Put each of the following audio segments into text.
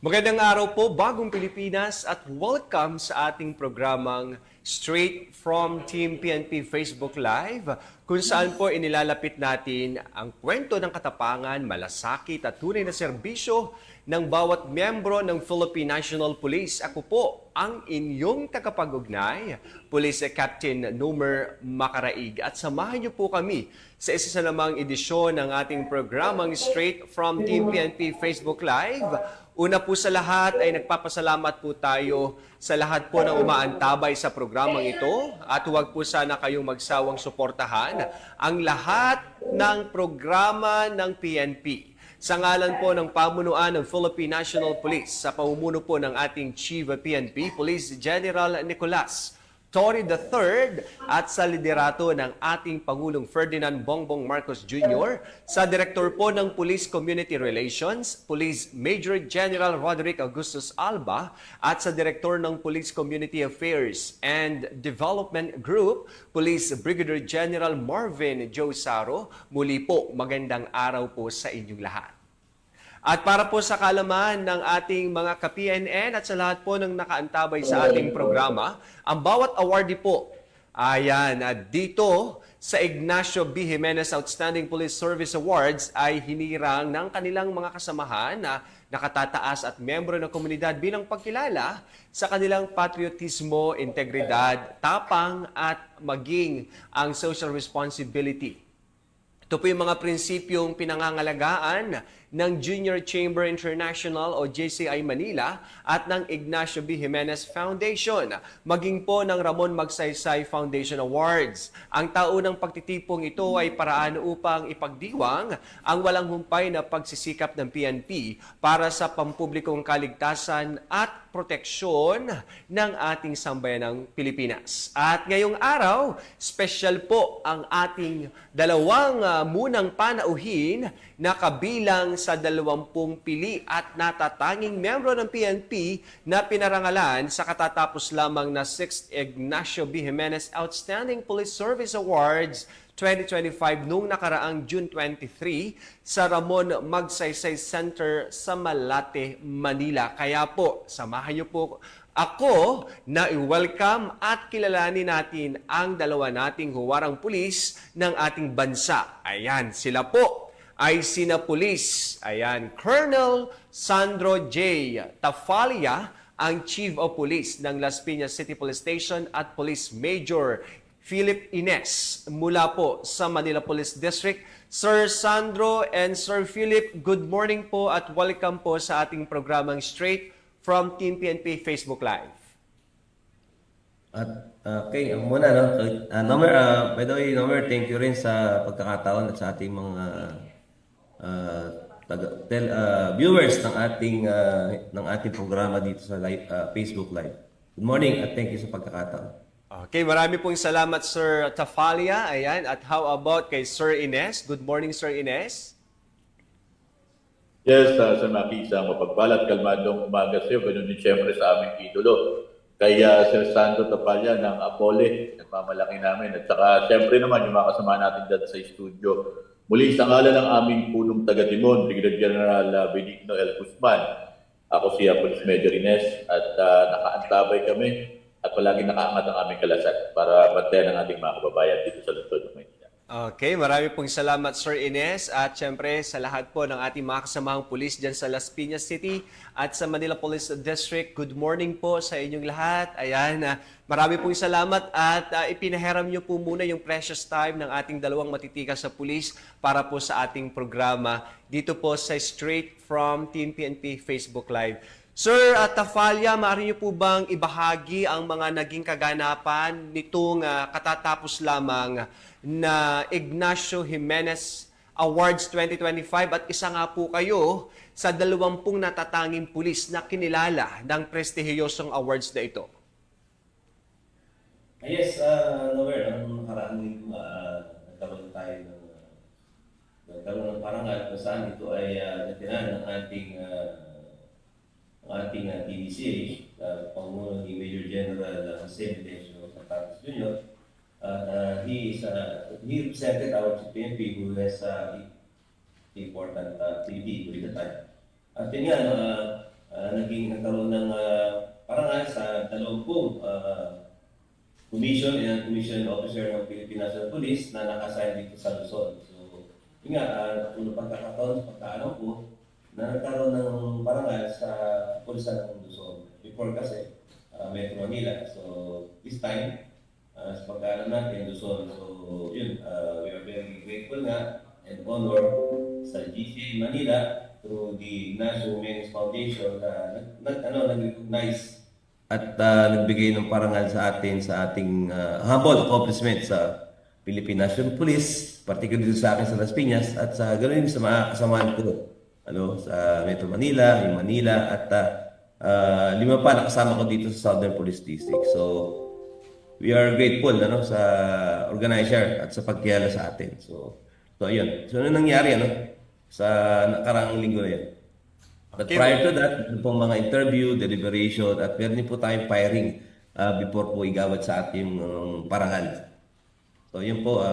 Magandang araw po, Bagong Pilipinas at welcome sa ating programang Straight from Team PNP Facebook Live kung saan po inilalapit natin ang kwento ng katapangan, malasakit at tunay na serbisyo ng bawat miyembro ng Philippine National Police. Ako po ang inyong tagapag-ugnay, Police Captain Nomer Macaraig. At samahan niyo po kami sa isa namang edisyon ng ating programang Straight from Team PNP Facebook Live. Una po sa lahat ay nagpapasalamat po tayo sa lahat po ng umaantabay sa programang ito at huwag po sana kayong magsawang suportahan ang lahat ng programa ng PNP. Sa ngalan po ng pamunuan ng Philippine National Police sa pamumuno po ng ating Chief of PNP, Police General Nicolas Torre III at sa liderato ng ating Pangulong Ferdinand Bongbong Marcos Jr., sa Direktor po ng Police Community Relations, Police Major General Roderick Augustus Alba, at sa Direktor ng Police Community Affairs and Development Group, Police Brigadier General Marvin Joe Saro. Muli po, magandang araw po sa inyong lahat. At para po sa kalaman ng ating mga ka-PNN at sa lahat po ng nakaantabay sa ating programa, ang bawat awardee po, dito sa Ignacio B. Jimenez Outstanding Police Service Awards ay hinirang ng kanilang mga kasamahan na nakatataas at membro ng komunidad bilang pagkilala sa kanilang patriotismo, integridad, tapang at maging ang social responsibility. Ito po yung mga prinsipyong pinangangalagaan ng Junior Chamber International o JCI Manila at ng Ignacio B. Jimenez Foundation, maging po ng Ramon Magsaysay Foundation Awards. Ang taunang pagtitipong ito ay paraan upang ipagdiwang ang walang humpay na pagsisikap ng PNP para sa pampublikong kaligtasan at proteksyon ng ating sambayanang Pilipinas. At ngayong araw, special po ang ating dalawang munang panauhin na kabilang sa 20 pili at natatanging miyembro ng PNP na pinarangalan sa katatapos lamang na 6th Ignacio B. Jimenez Outstanding Police Service Awards 2025 noong nakaraang June 23 sa Ramon Magsaysay Center sa Malate, Manila. Kaya po, samahan niyo po ako na i-welcome at kilalanin natin ang dalawa nating huwarang pulis ng ating bansa. Ayan, sila po ay sina Pulis, Colonel Sandro J. Tafalia, ang Chief of Police ng Las Piñas City Police Station at Police Major Philip Ines mula po sa Manila Police District. Sir Sandro and Sir Philip, good morning po at welcome po sa ating programang Straight from Team PNP Facebook Live. At okay, muna no. Nomer, by the way, Nomer, thank you rin sa pagkakataon at sa ating mga viewers ng ating programa dito sa live, Facebook Live. Good morning at thank you sa pagkakataon. Okay, marami pong salamat Sir Tafalia. Ayan, at how about kay Sir Ines? Good morning Sir Ines. Yes, Sir Maki, isang mapagpalat, kalmadong umaga sa iyo. Ganun din siyempre sa aming idolo. Kaya Sir Sandro Tapalya ng Apole, nagmamalaki namin. At saka siyempre naman yung mga kasama natin dyan sa studio. Muli sa ngalan ng aming punong taga-Timon, Brigadier General Benigno L. Guzman. Ako si Police Major Ines at nakaantabay kami at palagi nakaangat ang aming kalasat para bantayan ang ating mga kababayan dito sa lungsod ng Maynila. Okay, marami pong salamat Sir Ines at syempre sa lahat po ng ating mga kasamahang pulis dyan sa Las Piñas City at sa Manila Police District. Good morning po sa inyong lahat. Ayan, marami pong salamat at ipinahiram nyo po muna yung precious time ng ating dalawang matitikas sa pulis para po sa ating programa dito po sa Straight from Team PNP Facebook Live. Sir Tafalia, maaari niyo po bang ibahagi ang mga naging kaganapan nitong katatapos lamang na Ignacio Jimenez Awards 2025 at isa nga po kayo sa 20 natatanging pulis na kinilala ng prestihiyosong awards na ito? Yes, Nomer, ang nakaraang linggo, nagkaroon tayo ng parangal kung saan ito ay natinan ng ating TDCA, Pangulo ni Major General Jose Medencio Santos Jr. He represented our PNP who has important activity during the time. At yun nga, nagkaroon ng parangal sa 20 commission and commission officer ng Philippine National Police na nakasign dito sa Luzon. So, yun nga, unang pagkakataon sa pagkaalam ko na nagkaroon ng parangal sa pulisan ng Luzon. Before kasi, Metro Manila. So, this time, sa pagkaalam natin, Luzon. So, yun, we are very grateful nga and honor sa GCA Manila through the Ignacio Menes Foundation na nag-recognize at nagbigay ng parangal sa atin sa ating humble accomplishment sa Philippine National Police, particularly sa akin sa Las Piñas at sa ganoon din sa mga kasamahan ko sa Metro Manila, yung Manila at 5 pa nakasama ko dito sa Southern Police District. So we are grateful sa organizer at sa pagkiyala sa atin. So ayun. So ano nangyari sa nakaraang linggo na yun? But prior to that, ito pong mga interview, deliberation, at meron din po tayong firing before po igawad sa ating parangal. So yun po,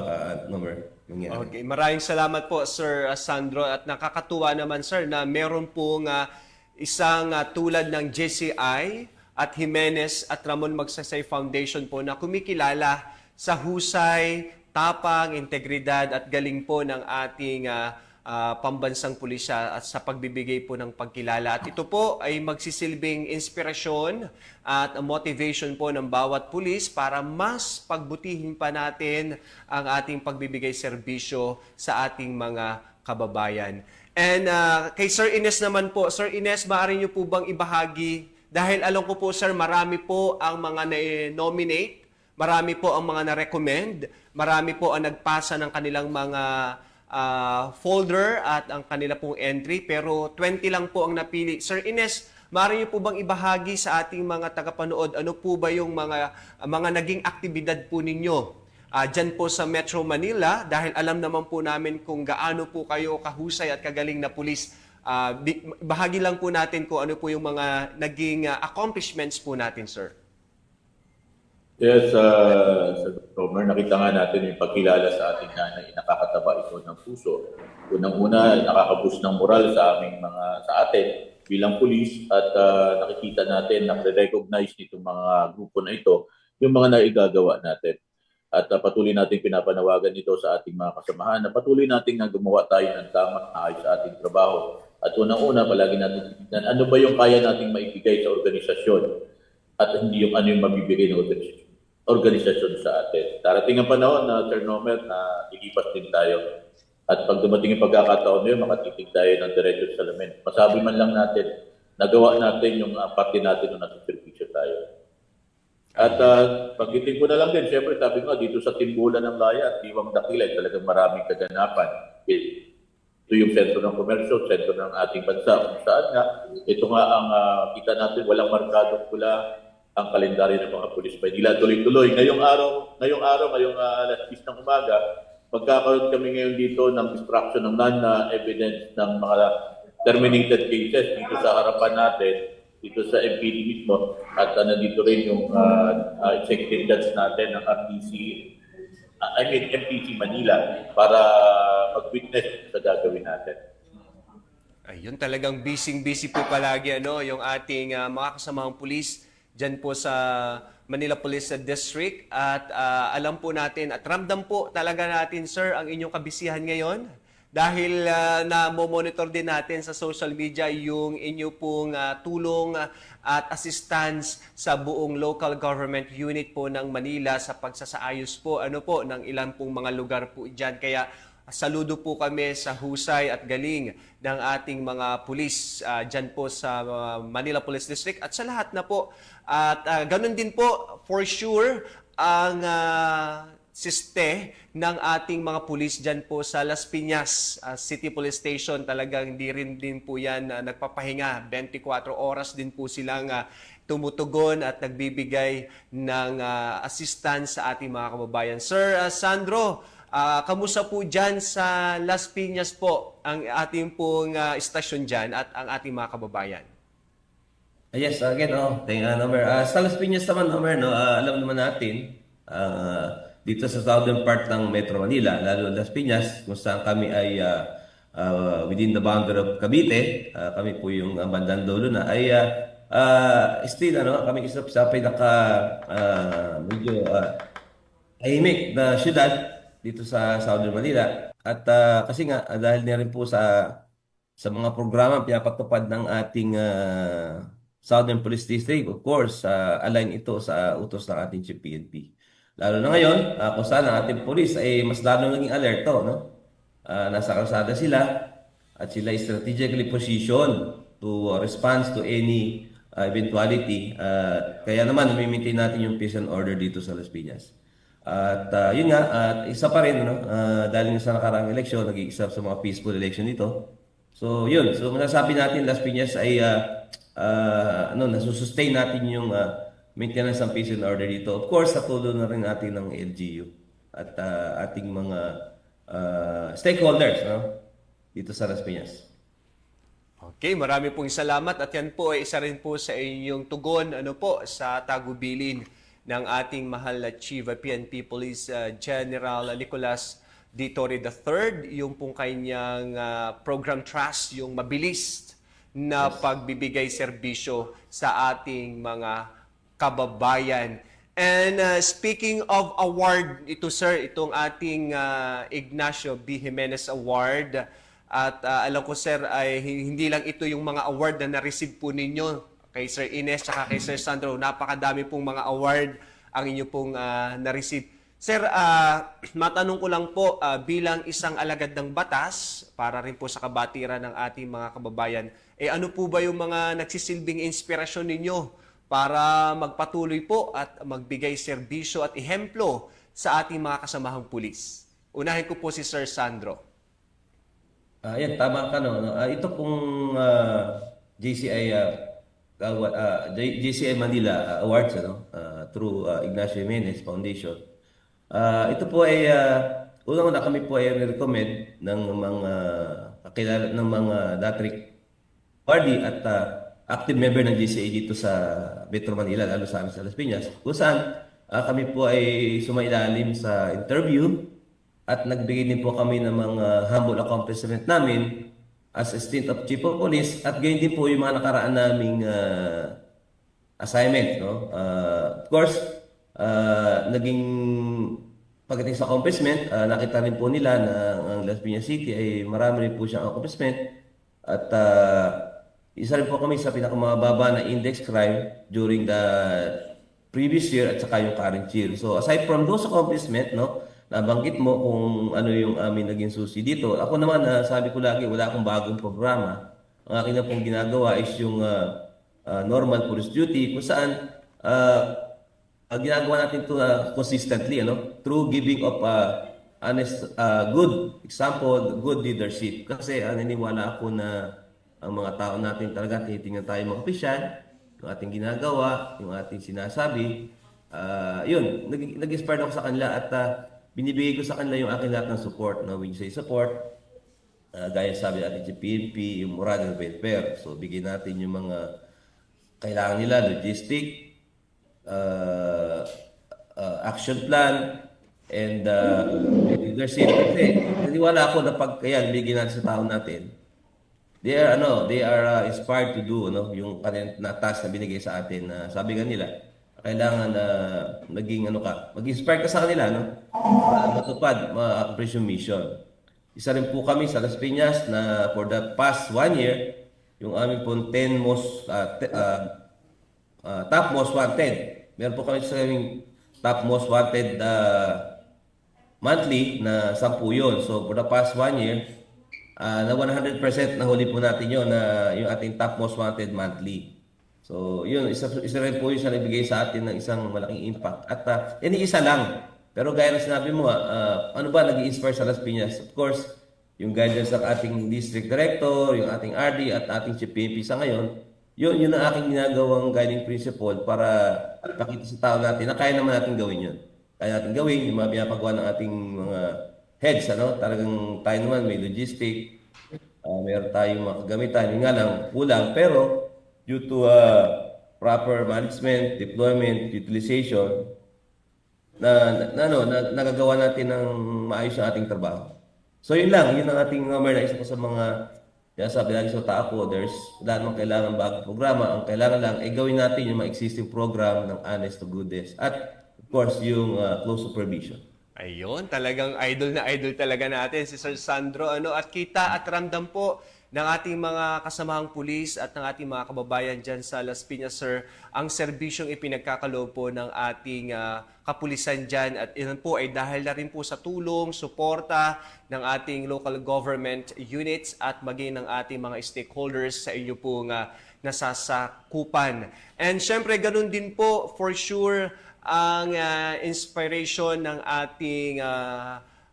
number. Okay, maraming salamat po Sir Sandro at nakakatuwa naman sir na meron pong isang tulad ng JCI at Jimenez at Ramon Magsaysay Foundation po na kumikilala sa husay, tapang, integridad at galing po ng ating pambansang pulisya at sa pagbibigay po ng pagkilala. At ito po ay magsisilbing inspirasyon at motivation po ng bawat pulis para mas pagbutihin pa natin ang ating pagbibigay serbisyo sa ating mga kababayan. And kay Sir Ines naman po, Sir Ines, maaari niyo po bang ibahagi, dahil alam ko po sir, marami po ang mga na-nominate, marami po ang mga na-recommend, marami po ang nagpasa ng kanilang mga folder at ang kanila pong entry, pero 20 lang po ang napili. Sir Ines, maaari niyo po bang ibahagi sa ating mga tagapanood ano po ba yung mga naging aktibidad po ninyo dyan po sa Metro Manila, dahil alam naman po namin kung gaano po kayo kahusay at kagaling na pulis. Bahagi lang po natin kung ano po yung mga naging accomplishments po natin, sir. Yes, Sir Romer, nakita nga natin yung pagkilala sa ating nanay, nakakataba ito ng puso. Unang-una, nakakaboost ng moral sa atin bilang pulis at nakikita natin na recognize nitong mga grupo na ito yung mga naigagawa natin. At patuloy natin pinapanawagan ito sa ating mga kasamahan na patuloy natin na gumawa tayo ng tama ayos sa ating trabaho. At unang-una, palagi natin tignan ano ba yung kaya nating maibigay sa organisasyon at hindi yung ano yung mabibigay ng organisasyon sa atin. Darating ang panahon na Sir Nomer na lilipas din tayo. At pag dumating yung pagkakataon na yun, makatitig tayo ng diretso sa salamin. Masabi man lang natin, nagawa natin yung parte natin nung nasa servisyo tayo. At pagkitin ko na lang din, siyempre sabi ko dito sa Timbulan ng Laya at Diwang Dakila, talagang maraming kaganapan. Ito yung sentro ng komersyo, sentro ng ating bansa. Kung saan nga, ito nga ang kita natin, walang markadong pula ang kalendaryo ng mga pulis Maynila. Tuloy-tuloy. Ngayong alas 10 ng umaga, pagkakaroon kami ngayon dito ng destruction ng non-evidence ng mga terminated cases dito sa harapan natin, dito sa MPD mismo, at nandito rin yung executive judge natin ng MPC Manila para mag-witness sa gagawin natin. Ayun, talagang busy po palagi yung ating mga kasamahang pulis dyan po sa Manila Police District. At alam po natin at ramdam po talaga natin, sir, ang inyong kabisihan ngayon. Dahil na-monitor din natin sa social media yung inyo pong tulong at assistance sa buong local government unit po ng Manila sa pagsasaayos po ng ilang pong mga lugar po dyan. Kaya saludo po kami sa husay at galing ng ating mga pulis dyan po sa Manila Police District at sa lahat na po. At ganun din po, for sure, ang siste ng ating mga pulis dyan po sa Las Piñas City Police Station. Talagang hindi rin din po yan nagpapahinga. 24 oras din po silang tumutugon at nagbibigay ng assistance sa ating mga kababayan. Sir Sandro, kamusta po dyan sa Las Piñas po ang ating pong istasyon dyan at ang ating mga kababayan? Yes, again, Nomer. Sa Las Piñas naman, Nomer, alam naman natin, dito sa southern part ng Metro Manila, lalo Las Piñas, kung saan kami ay within the boundary of Cavite, kami po yung bandang dulo na, ay still kami isa sa pinaka medyo tahimik na syudad dito sa Southern Manila. At kasi nga, dahil na rin po sa mga programa pinapatupad ng ating Southern Police District, of course, align ito sa utos ng ating Chief PNP. Lalo na ngayon, kung saan ang ating police ay mas lalo naging alerto, no? Nasa kalsada sila at sila is strategically positioned to respond to any eventuality. Kaya naman, nami-maintain natin yung peace and order dito sa Las Piñas. At yun nga, at isa pa rin, no? Dahil sa nakaraang eleksyon, nag-iisa sa mga peaceful election dito. So yun, so masasabi natin Las Piñas ay nasusustain natin yung maintenance ng peace and order dito. Of course, sa tulong na rin natin ng LGU at ating mga stakeholders, no? Dito sa Las Piñas. Okay, marami pong salamat at yan po ay isa rin po sa inyong tugon sa tagubilin ng ating mahal na Chief PNP Police General Nicolas D. Torre III, yung pong kanyang program trust, yung mabilis na pagbibigay serbisyo sa ating mga kababayan. And speaking of award, ito sir, itong ating Ignacio B. Jimenez Award. At alam ko sir, ay hindi lang ito yung mga award na na-receive po ninyo kay Sir Ines at kay Sir Sandro. Napakadami pong mga award ang inyo pong na-receive. Sir, matanong ko lang po, bilang isang alagad ng batas, para rin po sa kabatiran ng ating mga kababayan, ano po ba yung mga nagsisilbing inspirasyon ninyo para magpatuloy po at magbigay serbisyo at ehemplo sa ating mga kasamahang pulis? Unahin ko po si Sir Sandro. Yan, tama ka, no? Ito pong JCI Manila Awards, through Ignacio Jimenez Foundation. Ito po ay unang-una kami po ay recommend ng mga kakilala ng mga dating party at active member ng JCI dito sa Metro Manila, lalo sa Las Piñas, kung saan kami po ay sumailalim sa interview at nagbigay din po kami ng mga humble accomplishment namin as a stint of Chief of Police at gayon din po yung mga nakaraan naming assignment. No? Of course, naging pagdating sa accomplishment, nakita rin po nila na ang Las Piñas City ay marami rin po siyang accomplishment at isa rin po kami sa pinakamababa na index crime during the previous year at saka yung current year. So aside from those accomplishment, no, nabanggit mo kung ano yung amin naging susi dito. Ako naman, sabi ko lagi, wala akong bagong programa. Ang akin na pong ginagawa is yung normal police duty kung saan ginagawa natin ito consistently, through giving of honest, good example, good leadership. Kasi naniniwala ako na ang mga tao natin talaga tinitingnan tayo mga opisyal, yung ating ginagawa, yung ating sinasabi. Yun, nag-inspired ako sa kanila at binibigay ko sa kanila yung aking lahat ng support. When you say support, gaya sabi natin si PNP, yung moral and welfare. So, bigyan natin yung mga kailangan nila, logistic, action plan, and leadership. Kasi, naniwala ako na pag kaya bigyan natin sa tao natin, they are inspired to do yung kanilang task na binigay sa atin. Sabi nga nila, kailangan na mag-inspire ka sa kanila, para matupad, ma-accomplish yung mission. Isa rin po kami sa Las Piñas na for the past 1 year, yung aming po 10 most, top most wanted. Meron po kami sa aming top most wanted monthly na 10 yun. So for the past 1 year, na 100% nahuli po natin yun na yung ating top most wanted monthly. So, yun, isa rin po yung nabigay sa atin ng isang malaking impact. At isa lang. Pero gaya na sinabi mo, ano ba nag-i-inspire sa Las Piñas? Of course, yung guidance ng ating district director, yung ating RD at ating Chief PNP sa ngayon, yun ang aking ginagawang guiding principle para ipakita sa tao natin na kaya naman natin gawin yun. Kaya natin gawin yung mga pinapagawa ng ating mga heads. Talagang tayo naman may logistic, mayroon tayong mga kagamitan. Yung nga lang, kulang. Pero due to proper management, deployment, utilization, nagagawa natin ng maayos ang ating trabaho. So yun lang, yun ang ating Mer, na isa ko sa mga sabi lagi sa tao ko, there's wala namang kailangan bagong programa. Ang kailangan lang ay gawin natin yung mga existing program ng honest to goodness. At of course, yung close supervision. Ayun, talagang idol na idol talaga natin si Sir Sandro. At kita at ramdam po ng ating mga kasamahang pulis at ng ating mga kababayan dyan sa Las Piñas, Sir, ang serbisyong ipinagkakaloob po ng ating kapulisan dyan. At yun po ay dahil na rin po sa tulong, suporta ng ating local government units at maging ng ating mga stakeholders sa inyo pong nasasakupan. And syempre, ganun din po, for sure, ang inspiration ng ating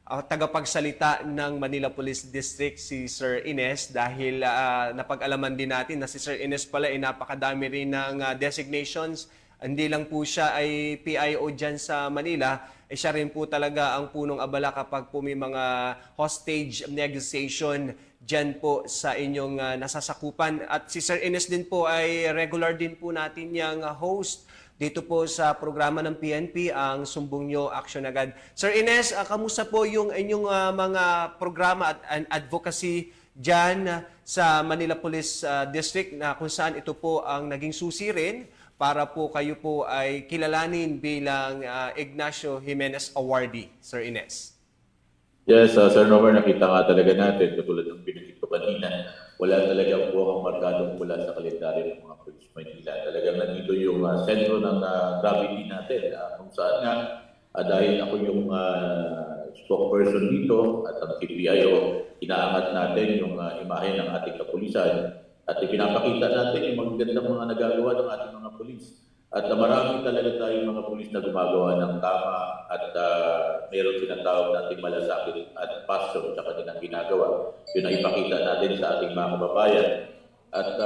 tagapagsalita ng Manila Police District, si Sir Ines, dahil napag-alaman din natin na si Sir Ines pala ay napakadami rin ng designations. Hindi lang po siya ay PIO dyan sa Manila, siya rin po talaga ang punong abala kapag po may mga hostage negotiation dyan po sa inyong nasasakupan. At si Sir Ines din po ay regular din po natin yung host dito po sa programa ng PNP, ang Sumbong Nyo, Action Agad. Sir Ines, kamusta po yung inyong mga programa at advocacy dyan sa Manila Police District, na kung saan ito po ang naging susi rin para po kayo po ay kilalanin bilang Ignacio Jimenez Awardee, Sir Ines? Yes, Sir Nomer, nakita nga talaga natin, katulad ng binigit ko kanina, wala talagang po ang markadong mula sa kalendaryo ng mga Police Manila. Talagang nandito yung sentro ng gravity natin, kung saan nga, dahil ako yung spokesperson dito at ang CPIO, inaangat natin yung imahe ng ating kapulisan at ipinapakita natin yung magagandang mga nagagawa ng ating mga pulis. At marami talaga tayong mga pulis na gumagawa ng tama at mayroon tinatawag natin malasakit at passion sa kanilang ginagawa. Yun ang ipakita natin sa ating mga kababayan. At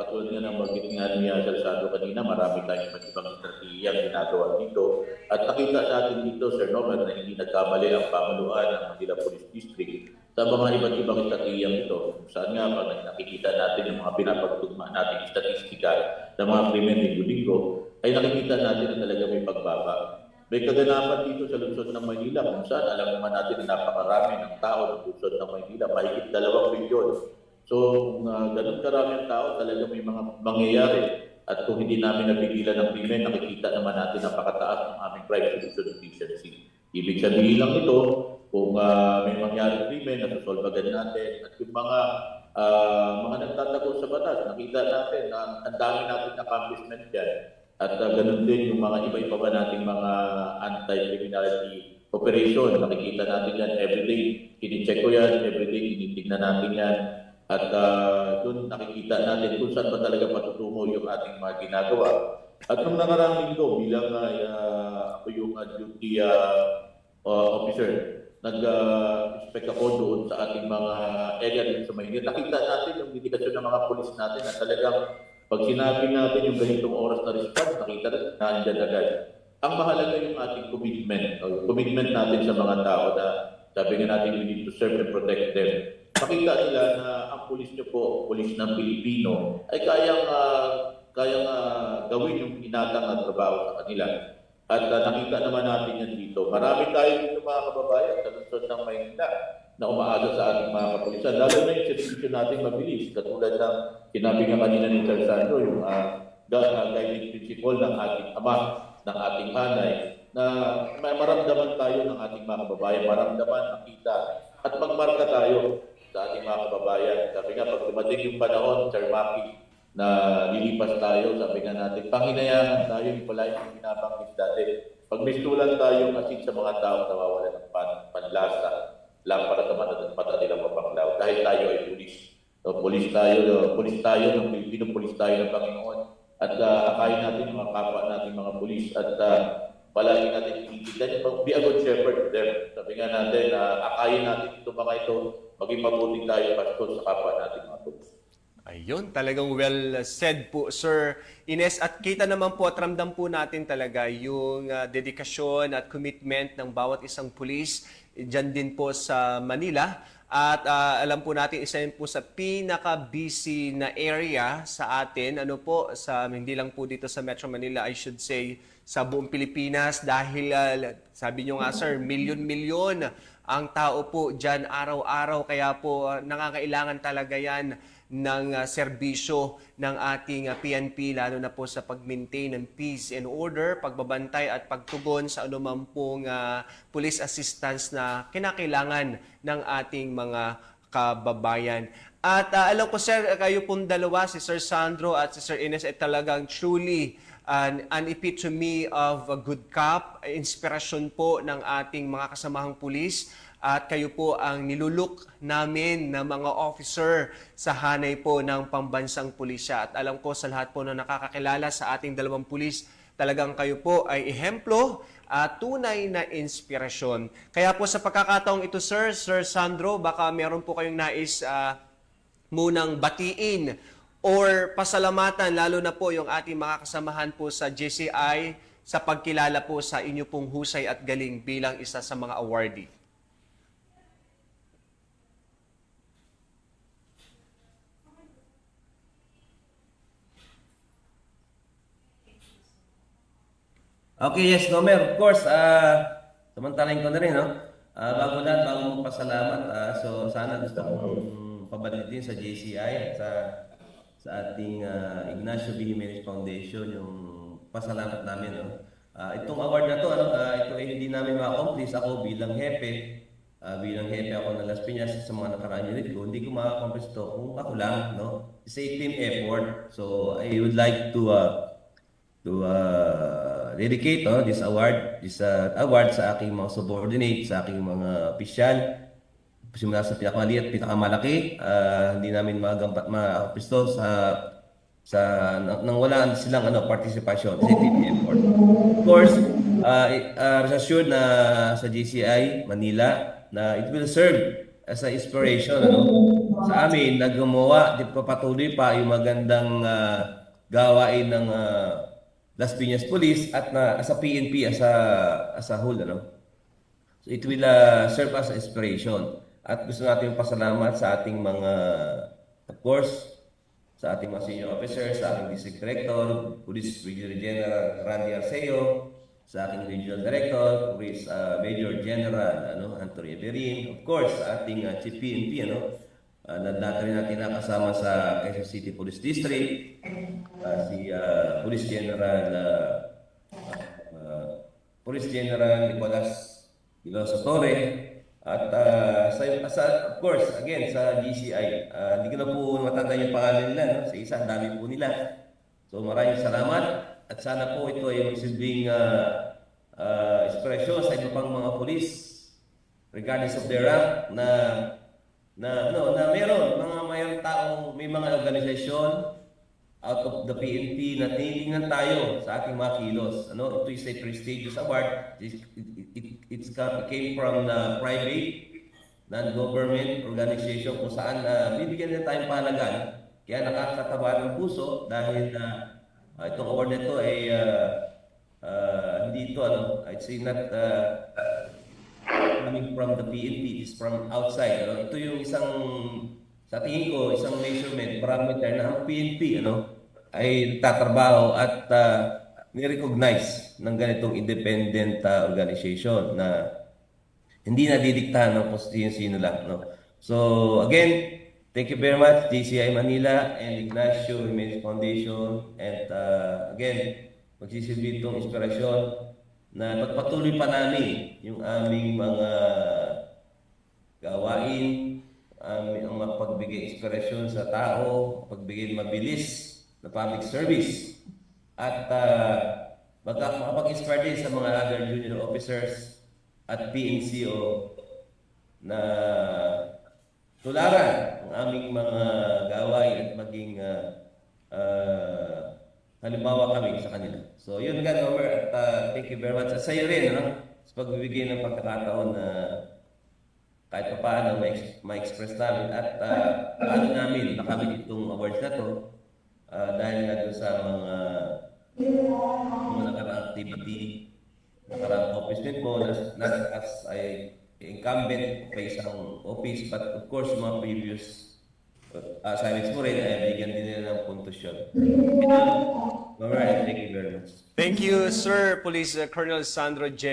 katulad nga ng magiging niya Sir Sandro kanina, marami tayong iba't ibang estratehiyang ginagawa dito. At nakita natin dito, Sir Nomer, na hindi nagkamali ang pamaluan ng Manila Police District sa mga iba't ibang estratehiyang ito. Saan nga pa nakikita natin yung mga pinapagtugma natin statistika ng mga krimen linggo-linggo, ay nakikita natin na talaga may pagbaba. May kaganapan dito sa lungsod ng Maynila kung saan alam naman natin na napakarami ng tao ng lungsod ng Maynila, mahigit 2 milyon. So, ganun karami ang tao, talaga may mga mangyayari. At kung hindi namin napigilan ng krimen, nakikita naman natin napakataas ng aming crime solution efficiency. Ibig sabihin lang ito, kung may mangyari krimen, nasusolvagan natin. At yung mga nagtatago sa batas, nakita natin na ang dami natin accomplishment dyan. At ganun din yung mga iba-iba pa nating mga anti-criminality operation. Nakikita natin yan everyday. Kini-check ko yan, everyday tinitignan natin yan. At doon nakikita natin kung saan ba talaga patutungo yung ating mga ginagawa. At nung nakarang linggo, bilang ako yung duty officer, nag-inspect ako doon sa ating mga area dito sa Maynila. Nakita natin yung dedikasyon ng mga pulis natin na talagang pag sinabi natin yung ganitong oras na response, nakita natin na andyan agad. Ang mahalaga yung ating commitment natin sa mga tao na sabi nga natin, we need to serve and protect them. Makita nila na ang pulis nyo po, pulis ng Pilipino, ay kayang gawin yung inatang na trabaho sa kanila. At nakita naman natin yan dito. Marami tayo dito mga kababayan sa lungsod ng Maynila na umaasa sa ating mga kapulisan. Lalo na yung servisyo natin mabilis. Katulad ng sinabi nga kanina ni Sir Sandro, yung guiding principle ng ating ama, ng ating hanay, na maramdaman tayo ng ating mga kababayan, maramdaman, makita, at magmarka tayo sa ating mga kababayan. Sabi nga, pag dumating yung panahon, Sir Maki, na lilipas tayo, sabi nga natin, panginayangan tayo, yung pala yung binabanggit dati. Pag mistulan tayo, kasi sa mga tao nawawala ng panlasa, lang para sa mata nilang mapanglaw. Dahil tayo ay pulis. So, pulis tayo ng Pilipino, pulis tayo ng Panginoon. At akayin natin mga kapwa natin mga pulis. At palagi natin tinitignan yung be a good shepherd to them. Sabi nga natin, akayin natin ito mga ito, maging mabuti tayo pastor sa kapwa natin mga pulis. Ayun, talagang well said po, Sir Ines. At kita naman po at ramdam po natin talaga yung dedikasyon at commitment ng bawat isang pulis dyan din po sa Manila. At alam po natin, isa yun po sa pinaka-busy na area sa atin. Hindi lang po dito sa Metro Manila, I should say, sa buong Pilipinas. Dahil, sabi nyo nga, Sir, milyon-milyon ang tao po dyan araw-araw. Kaya po nangangailangan talaga yan ng serbisyo ng ating PNP, lalo na po sa pag-maintain ng peace and order, pagbabantay at pagtugon sa anumang pong police assistance na kinakailangan ng ating mga kababayan. At alam ko sir, kayo pong dalawa, si Sir Sandro at si Sir Ines, ay talagang truly an epitome of a good cop, inspirasyon po ng ating mga kasamahang pulis. At kayo po ang niluluk namin na mga officer sa hanay po ng pambansang pulisya. At alam ko sa lahat po na nakakakilala sa ating dalawang pulis, talagang kayo po ay ehemplo at tunay na inspirasyon. Kaya po sa pagkakataong ito Sir Sandro, baka meron po kayong nais munang batiin or pasalamatan, lalo na po yung ating mga kasamahan po sa JCI sa pagkilala po sa inyo pong husay at galing bilang isa sa mga awardee. Okay, yes, Nomer. Of course, samantalahin ko na rin, no? Bago lahat, bago magpasalamat, so sana gusto kong pabalitin sa JCI at sa ating Ignacio B. Jimenez Foundation yung pasalamat namin, no? Itong award na to, ito ay hindi namin ma-accomplish. Ako bilang hepe ako ng Las Piñas sa mga nakaraan unit ko, hindi ko ma-accomplish to kung ako lang, no? It's a team effort. So I would like to dedicate this award sa aking mga subordinate, sa aking mga opisyal, simula sa pinakamaliit, pinakamalaki. Hindi namin ma-pisto nang wala silang participation sa team effort. Of course, rest assured na sa GCI Manila na it will serve as an inspiration sa amin na gumawa, patuloy pa yung magandang gawain ng Las Piñas Police at sa PNP as a whole, So it will serve as inspiration. At gusto natin pasalamat sa ating mga, of course, sa ating mga senior officers, sa ating District Director, Police Regional General Randy Arceo, sa ating Regional Director, Police Major General Anthony Everin, of course, sa ating Chief PNP, na dati rin natin nakasama sa Quezon City Police District, si Police General Nicolas Iloso Torre, at of course, again, sa GCI, hindi ko na po matandaan yung pangalan nila, sa isa, dami po nila. So maraming salamat at sana po ito ay magsilbing inspirasyon sa iba pang mga pulis, regardless of their rank, na mayroong taong, may mga organisasyon out of the PNP na tinitingnan tayo sa ating mga kilos. Ito is a prestigious award. It came from the private, non-government organization kung saan bibigyan nila tayong pahalagan. Kaya nakakataba ng puso dahil itong award na ito ay hindi ito, it's not coming from the PNP, is from outside. Ito yung sa tingin ko, isang measurement, parameter na ang PNP ay tatrabaho at ni-recognize ng ganitong independent organization na hindi nadidiktahan ng kung sino lang. So again, thank you very much JCI Manila and Ignacio Jimenez Foundation, and again, magsisilbi itong inspirasyon na pagpatuloy pa namin yung aming mga gawain, ang mapagbigay inspirasyon sa tao, pagbigay mabilis na public service, at makapag-inspire din sa mga other junior officers at PNCO na tularan ang aming mga gawain at maging halimbawa kami sa kanila. So yun nga, Nomer, at thank you very much. At sa iyo rin, sa pagbibigay ng pagkakataon na kahit pa paano ma-express namin at paano namin nakamit itong awards na to dahil nga doon sa mga nakaraang activity, nakaraang accomplishment mo, not as incumbent pa isang office, but of course mga previous assignments mo rin, ay bigyan din nila ng puntos yun. Thank you very much. Thank you, Sir Police Colonel Sandro J.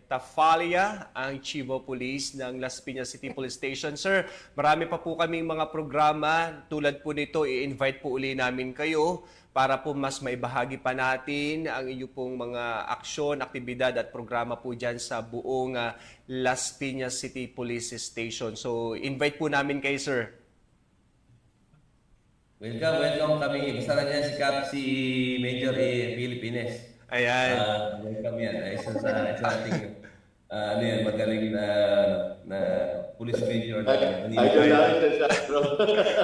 Tafalia, ang Chief of Police ng Las Piñas City Police Station. Sir, marami pa po kaming mga programa. Tulad po nito, i-invite po uli namin kayo para po mas maibahagi pa natin ang inyo pong mga aksyon, aktibidad at programa po dyan sa buong Las Piñas City Police Station. So, invite po namin kayo, sir. Welcome kami. Basta lang yan si Major Philippines. Ayan. Welcome yan. Isa sa ating magaling na police major na Idol namin sa bro.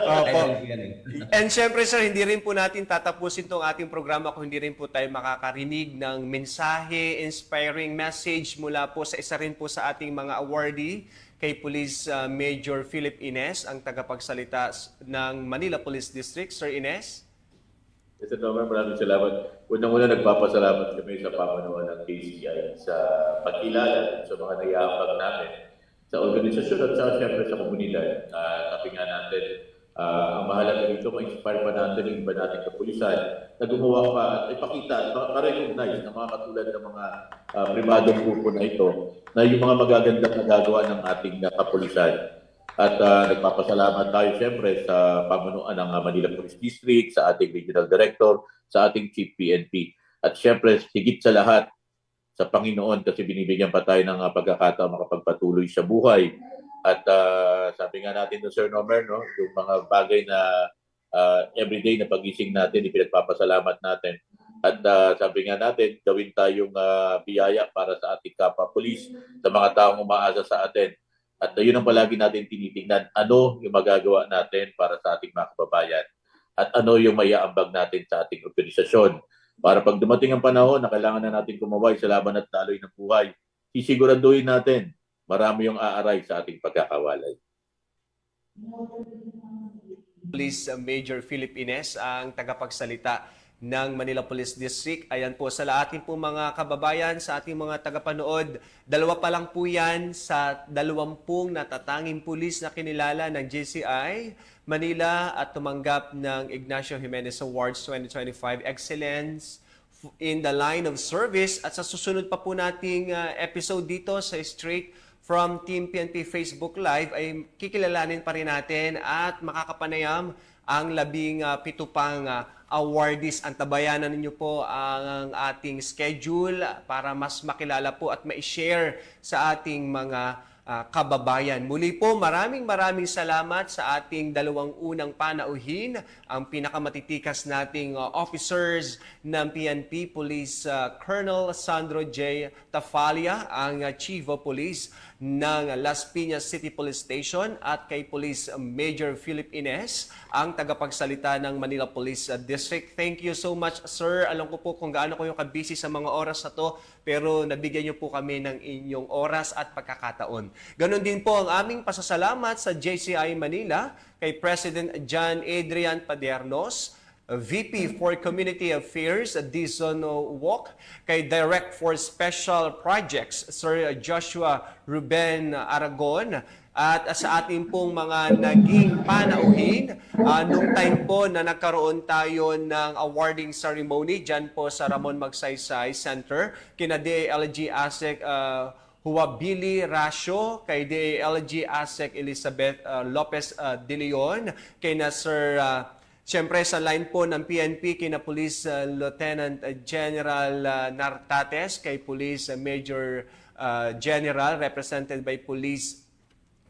Opo. yan eh. And syempre sir, hindi rin po natin tatapusin tong ating programa kung hindi rin po tayo makakarinig ng mensahe, inspiring message mula po sa isa rin po sa ating mga awardee, kay Police Major Philip Ines, ang tagapagsalita ng Manila Police District. Sir Ines? Mr. Nomer, maraming salamat. Unang-una, nagpapasalamat kami sa pamanuan ng KCI sa pagkilala sa mga naiambag namin sa organisasyon at sa siyempre sa komunidad. Sabi nga natin, ang mahalaga dito, ma-inspire pa natin yung iba nating kapulisan na gumawa pa at ipakita at ma-recognize na mga katulad ng mga pribadong grupo na ito na yung mga magagandang nagagawa ng ating kapulisan. At nagpapasalamat tayo siyempre sa pamunuan ng Manila Police District, sa ating Regional Director, sa ating Chief PNP. At siyempre, higit sa lahat, sa Panginoon kasi binibigyan pa tayo ng pagkakataon makapagpatuloy sa buhay. At sabi nga natin no, Sir Nomer, no, yung mga bagay na everyday na pagising natin, ipinagpapasalamat natin. At sabi nga natin, gawin tayong biyaya para sa ating kapwa-police, sa mga taong umaasa sa atin. At yun ang palagi natin tinitingnan, ano yung magagawa natin para sa ating mga kababayan at ano yung maiaambag natin sa ating organisasyon. Para pag dumating ang panahon na kailangan na natin kumaway sa laban at daloy ng buhay, sisiguraduhin natin marami yung aaray sa ating pagkakawalay. Police Major Philip Ines, ang tagapagsalita ng Manila Police District. Ayan po sa ating po mga kababayan, sa ating mga tagapanood. Dalawa pa lang po yan sa 20 natatanging pulis na kinilala ng JCI Manila at tumanggap ng Ignacio Jimenez Awards 2025 Excellence in the Line of Service. At sa susunod pa po nating episode dito sa Straight from Team PNP Facebook Live ay kikilalanin pa rin natin at makakapanayam ang 17 pang awardees. Antabayanan ninyo po ang ating schedule para mas makilala po at ma-share sa ating mga kababayan. Muli po, maraming salamat sa ating dalawang unang panauhin, ang pinakamatitikas nating officers ng PNP, Police Colonel Sandro J. Tafalia, ang Chief of Police ng Las Piñas City Police Station, at kay Police Major Philip Ines, ang tagapagsalita ng Manila Police District. Thank you so much, sir. Alam ko po kung gaano kayo ka-busy sa mga oras na to, pero nabigyan niyo po kami ng inyong oras at pagkakataon. Ganon din po ang aming pasasalamat sa JCI Manila, kay President John Adrian Padernos, VP for Community Affairs, Dizon Wok, kay Direct for Special Projects, Sir Joshua Ruben Aragon, at sa ating pong mga naging panauhin, nung time po na nagkaroon tayo ng awarding ceremony dyan po sa Ramon Magsaysay Center, kina DALG ASEC Huwabili Rasio, kay DALG ASEC Elizabeth Lopez De Leon, kay na Sir siyempre sa line po ng PNP, kina Police Lieutenant General Nartates, kay Police Major General represented by Police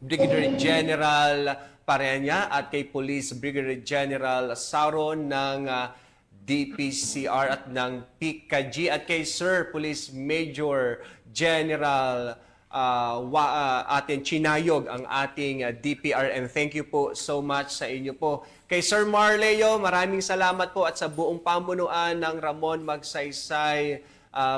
Brigadier General Parenya, at kay Police Brigadier General Sauron ng DPCR at ng PICAG, at kay Sir Police Major General ating Chinayog, ang ating DPRM. Thank you po so much sa inyo po. Kay Sir Marleo, maraming salamat po, at sa buong pamunuan ng Ramon Magsaysay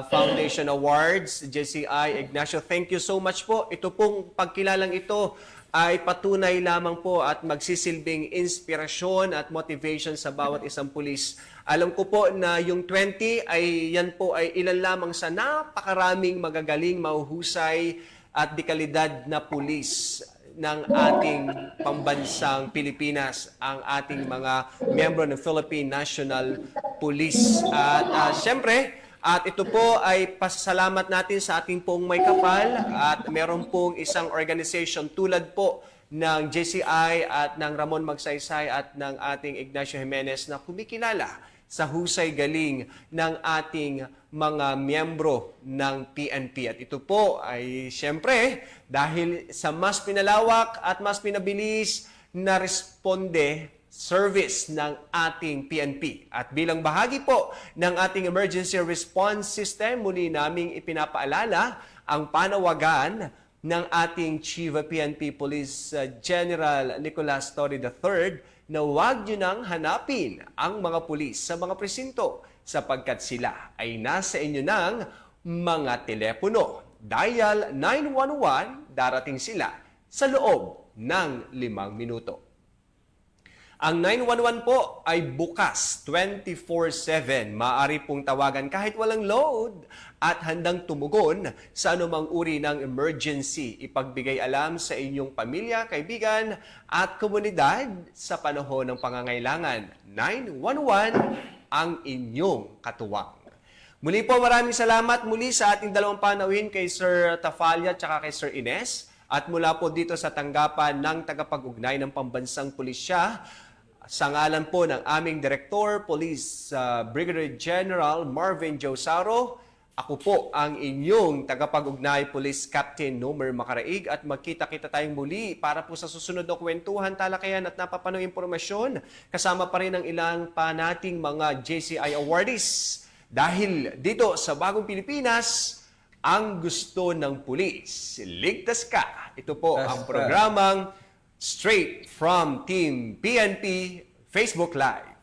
Foundation Awards, JCI Ignacio. Thank you so much po. Ito pong pagkilalang ito ay patunay lamang po at magsisilbing inspirasyon at motivation sa bawat isang pulis. Alam ko po na yung 20 ay yan po ay ilan lamang sa napakaraming magagaling, mahuhusay at dekalidad na pulis ng ating pambansang Pilipinas, ang ating mga miyembro ng Philippine National Police. At syempre, at ito po ay pasasalamat natin sa ating pong may kapal at meron pong isang organization tulad po ng JCI at ng Ramon Magsaysay at ng ating Ignacio Jimenez na kumikilala sa husay galing ng ating mga miyembro ng PNP. At ito po ay siyempre dahil sa mas pinalawak at mas pinabilis na responde service ng ating PNP. At bilang bahagi po ng ating emergency response system, muli naming ipinapaalala ang panawagan ng ating Chief of PNP Police General Nicolas Torre III na huwag nyo nang hanapin ang mga pulis sa mga presinto sapagkat sila ay nasa inyo ng mga telepono. Dial 911, darating sila sa loob ng 5 minuto. Ang 911 po ay bukas 24/7. Maaari pong tawagan kahit walang load at handang tumugon sa anumang uri ng emergency. Ipagbigay alam sa inyong pamilya, kaibigan at komunidad sa panahon ng pangangailangan. 911 ang inyong katuwang. Muli po maraming salamat muli sa ating dalawang panauhin kay Sir Tafalia at kay Sir Ines. At mula po dito sa tanggapan ng tagapag-ugnay ng Pambansang Pulisya, sa ngalan po ng aming Director, Police Brigadier General Marvin Josaro, ako po ang inyong tagapag-ugnay Police Captain Nomer Macaraig at magkita-kita tayong muli para po sa susunod na kwentuhan, talakayan at napapanong impormasyon. Kasama pa rin ang ilang pa nating mga JCI awardees. Dahil dito sa Bagong Pilipinas, ang gusto ng pulis, ligtas ka. Ito po ang programang Straight from Team PNP Facebook Live.